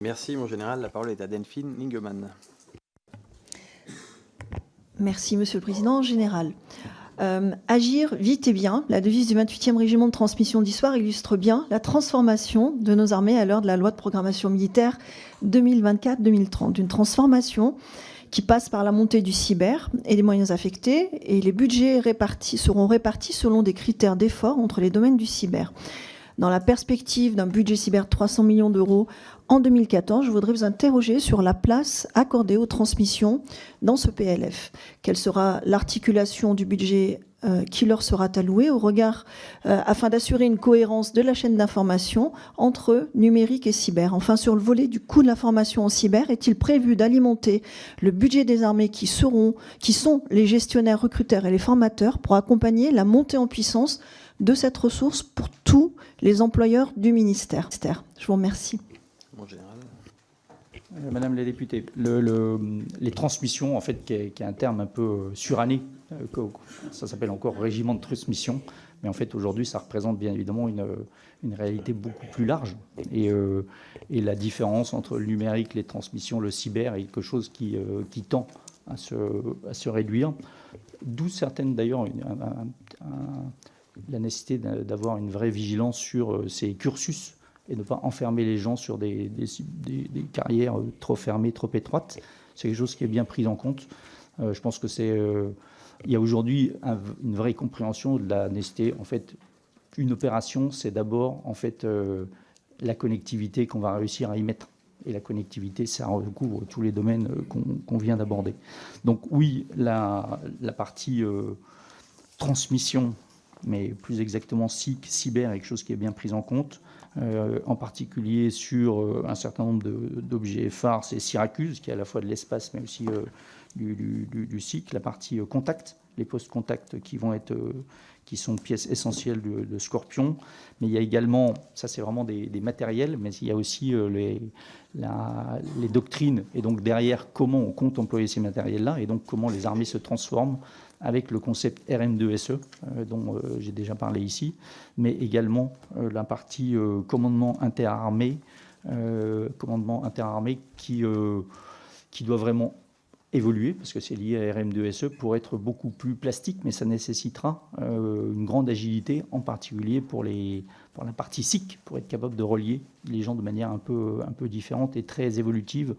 Merci, mon général. La parole est à Delphine Lingemann. Merci, Monsieur le Président. Général. Agir vite et bien, la devise du 28e régiment de transmission d'histoire illustre bien la transformation de nos armées à l'heure de la loi de programmation militaire 2024-2030. Une transformation qui passe par la montée du cyber et des moyens affectés, et les budgets seront répartis selon des critères d'effort entre les domaines du cyber. Dans la perspective d'un budget cyber de 300 millions d'euros en 2014, je voudrais vous interroger sur la place accordée aux transmissions dans ce PLF. Quelle sera l'articulation du budget qui leur sera alloué au regard, afin d'assurer une cohérence de la chaîne d'information entre numérique et cyber. Enfin, sur le volet du coût de l'information en cyber, est-il prévu d'alimenter le budget des armées qui sont les gestionnaires, recruteurs et les formateurs pour accompagner la montée en puissance de cette ressource pour tous les employeurs du ministère? Je vous remercie. Mon général. Madame la députée, les transmissions, en fait, qui est un terme un peu suranné, ça s'appelle encore régiment de transmission, mais en fait aujourd'hui ça représente bien évidemment une réalité beaucoup plus large. Et la différence entre le numérique, les transmissions, le cyber est quelque chose qui tend à se réduire. D'où certaines d'ailleurs la nécessité d'avoir une vraie vigilance sur ces cursus et de ne pas enfermer les gens sur des carrières trop fermées, trop étroites. C'est quelque chose qui est bien pris en compte. Je pense que il y a aujourd'hui une vraie compréhension de la nécessité. En fait, une opération, c'est d'abord en fait la connectivité qu'on va réussir à y mettre. Et la connectivité, ça recouvre tous les domaines qu'on vient d'aborder. Donc oui, la partie transmission, mais plus exactement SIC, cyber, est quelque chose qui est bien pris en compte. En particulier sur un certain nombre d'objets phares, c'est Syracuse, qui est à la fois de l'espace, mais aussi du SIC, la partie contact, les postes contacts qui sont pièces essentielles de Scorpion. Mais il y a également, ça c'est vraiment des matériels, mais il y a aussi les doctrines, et donc derrière comment on compte employer ces matériels-là, et donc comment les armées se transforment avec le concept RM2SE, dont j'ai déjà parlé ici, mais également la partie commandement interarmé qui doit vraiment évoluer, parce que c'est lié à RM2SE, pour être beaucoup plus plastique, mais ça nécessitera une grande agilité, en particulier pour la partie SIC, pour être capable de relier les gens de manière un peu différente et très évolutive